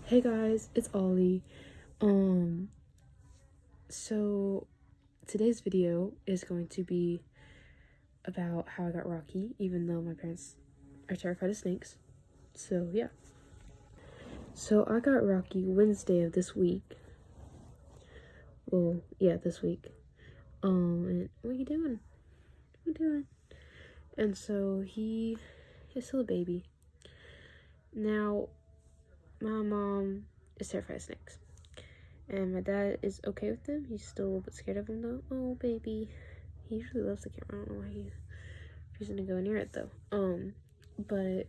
Hey guys, it's Ollie. Um, so today's video is going to be about how I got Rocky, even though my parents are terrified of snakes. So yeah. So I got Rocky Wednesday of this week. Well, yeah, this week. And what are you doing? What are you doing? And so he's still a baby. Now, my mom is terrified of snakes. And my dad is okay with them. He's still a little bit scared of them though. Oh, baby. He usually loves the camera. I don't know why he's refusing to go near it though. But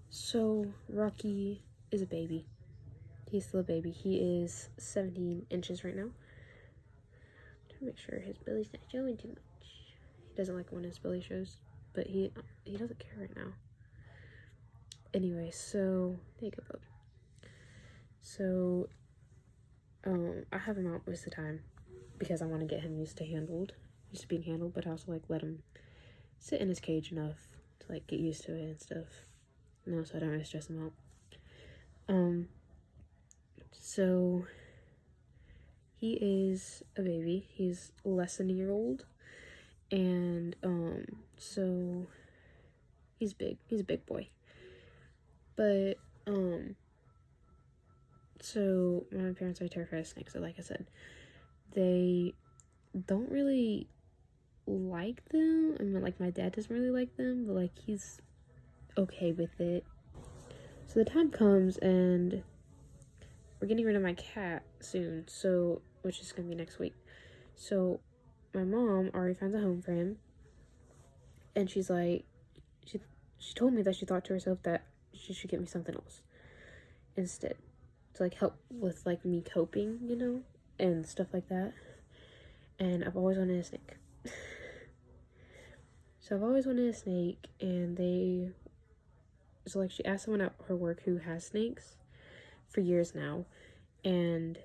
so Rocky is a baby. He's still a baby. He is 17 inches right now. Trying to make sure his belly's not showing too much. He doesn't like when his belly shows, but he doesn't care right now. Anyway, so there you go, bub. So I have him out most of the time because I want to get him used to being handled, but I also like let him sit in his cage enough to like get used to it and stuff. No, so I don't really stress him out. So he is a baby. He's less than a year old, and so he's big. He's a big boy. But so my parents are terrified of snakes. So like I said, they don't really like them. I mean, like my dad doesn't really like them, but like he's okay with it. So the time comes and we're getting rid of my cat soon, so which is gonna be next week. So my mom already finds a home for him, and she's like, she told me that she thought to herself that she should get me something else instead to like help with like me coping, and stuff like that. And I've always wanted a snake. So I've always wanted a snake, and she asked someone at her work who has snakes for years now, and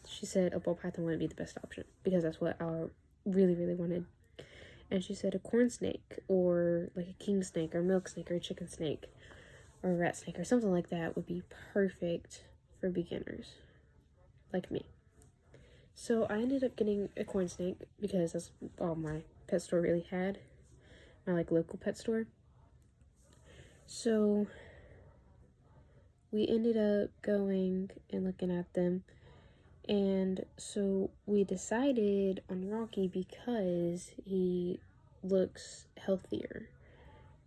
she said a ball python wouldn't be the best option because that's what I really, really wanted. And she said a corn snake or like a king snake or a milk snake or a chicken snake or a rat snake or something like that would be perfect for beginners like me. So I ended up getting a corn snake because that's all my pet store really had, my like local pet store. So we ended up going and looking at them, and so we decided on Rocky because he looks healthier,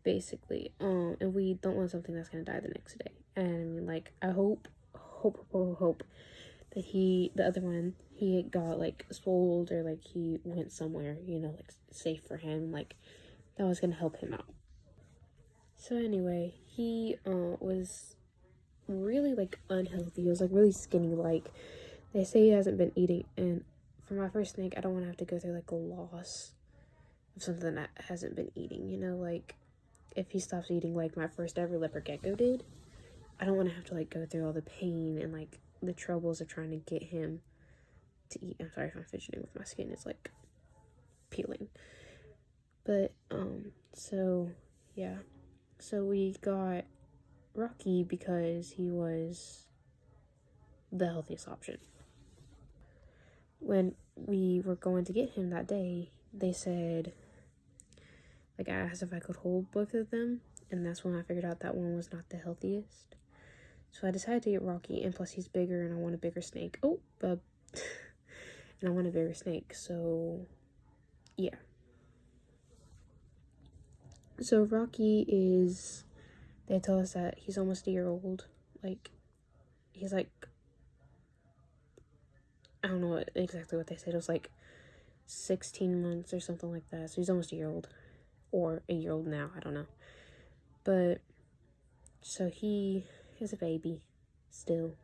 basically. And we don't want something that's gonna die the next day. And I mean, like, I hope that the other one, he got like spoiled or like he went somewhere, like safe for him, like that was gonna help him out. So anyway, he was really like unhealthy. He was like really skinny, like they say he hasn't been eating. And for my first snake, I don't want to have to go through like a loss of something that hasn't been eating, like if he stops eating like my first ever leopard gecko did, I don't want to have to like go through all the pain and like the troubles of trying to get him to eat. I'm sorry if I'm fidgeting with my skin, it's like peeling. But so yeah, so we got Rocky because he was the healthiest option. When we were going to get him that day, they said, like, I asked if I could hold both of them, and that's when I figured out that one was not the healthiest. So I decided to get Rocky, and plus he's bigger and I want a bigger snake. Oh, bub. And I want a bigger snake, so yeah. So Rocky is, they tell us that he's almost a year old. Like, he's like, I don't know exactly what they said. It was like 16 months or something like that. So he's almost a year old. Or a year old now, I don't know. But, so he is a baby still.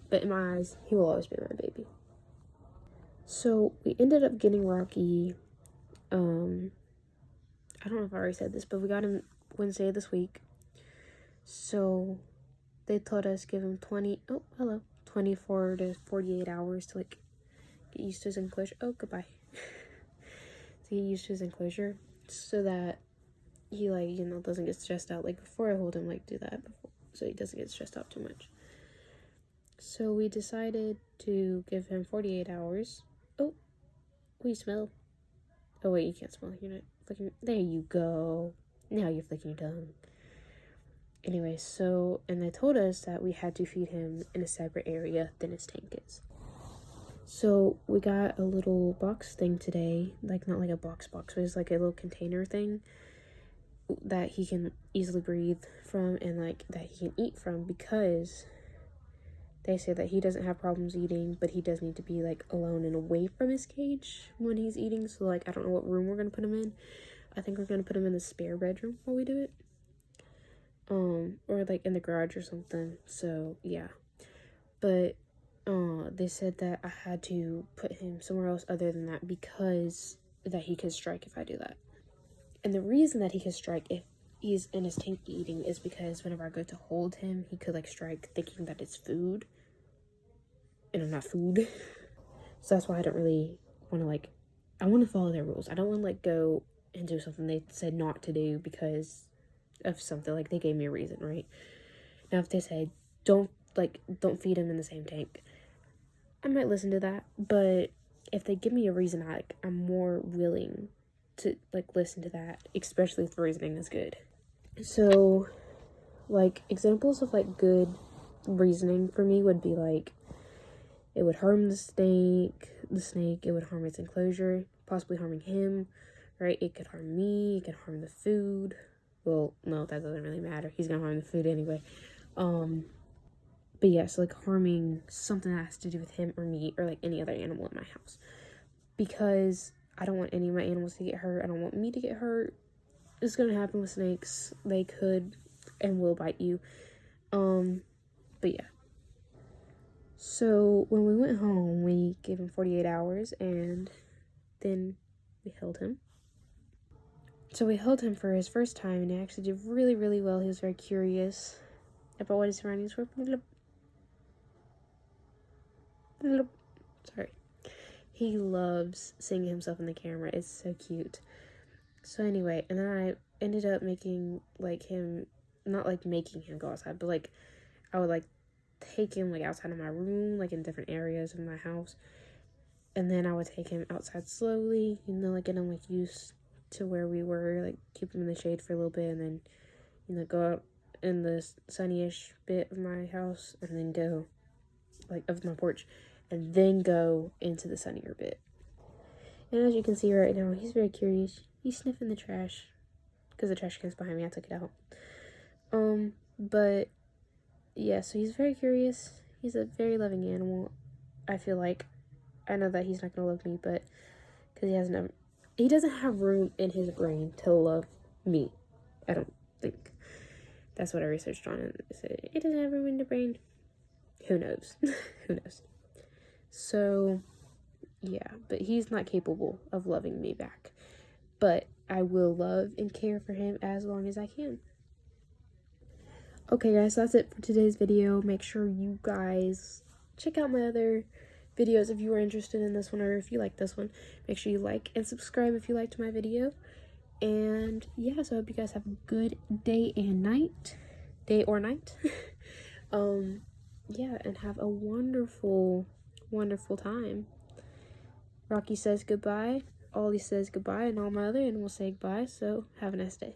But in my eyes, he will always be my baby. So we ended up getting Rocky, I don't know if I already said this, but we got him Wednesday of this week. So they told us give him 24 to 48 hours to like get used to his enclosure. Oh, goodbye. To get used to his enclosure so that he like, doesn't get stressed out. Like before I hold him, like do that before, so he doesn't get stressed out too much. So we decided to give him 48 hours. Oh, we smell. Oh wait, you can't smell. You're not flicking. There you go. Now you're flicking your tongue. Anyway, so, and they told us that we had to feed him in a separate area than his tank is. So we got a little box thing today, like not like a box, but it's like a little container thing that he can easily breathe from and like that he can eat from, because they say that he doesn't have problems eating, but he does need to be like alone and away from his cage when he's eating. So like, I don't know what room we're gonna put him in. I think we're gonna put him in the spare bedroom while we do it. Or like in the garage or something. So yeah. But they said that I had to put him somewhere else other than that, because that he could strike if I do that. And the reason that he could strike if he's in his tank eating is because whenever I go to hold him, he could like strike thinking that it's food. And I'm not food. So that's why I don't really want to like, I want to follow their rules. I don't want to like go and do something they said not to do because of something. Like they gave me a reason, right? Now if they say don't feed him in the same tank, I might listen to that. But if they give me a reason, I'm more willing to like listen to that, especially if the reasoning is good. So like examples of like good reasoning for me would be like, it would harm the snake, it would harm its enclosure, possibly harming him, right? It could harm me, it could harm the food. Well, no, that doesn't really matter. He's gonna harm the food anyway. But yeah, so like harming something that has to do with him or me or like any other animal in my house. Because I don't want any of my animals to get hurt. I don't want me to get hurt. It's gonna happen with snakes. They could and will bite you. But yeah. So when we went home, we gave him 48 hours and then we held him. So we held him for his first time and he actually did really, really well. He was very curious about what his surroundings were. Sorry. He loves seeing himself in the camera. It's so cute. So anyway, and then I ended up making like him, not like making him go outside, but like I would like take him like outside of my room, like in different areas of my house, and then I would take him outside slowly, like get him like used to where we were, like keep him in the shade for a little bit, and then go out in the sunnyish bit of my house, and then go like of my porch, and then go into the sunnier bit. And as you can see right now, he's very curious. He's sniffing the trash because the trash can's behind me. I took it out. But yeah, so he's very curious. He's a very loving animal. I feel like, I know that he's not gonna love me, but because he doesn't have room in his brain to love me. I don't think. That's what I researched on it. It doesn't have room in the brain. Who knows? Who knows? So yeah, but he's not capable of loving me back. But I will love and care for him as long as I can. Okay guys, so that's it for today's video. Make sure you guys check out my other videos if you are interested in this one, or if you like this one. Make sure you like and subscribe if you liked my video. And yeah, so I hope you guys have a good day or night. Yeah, and have a wonderful, wonderful time. Rocky says goodbye, Ollie says goodbye, and all my other animals say goodbye, so have a nice day.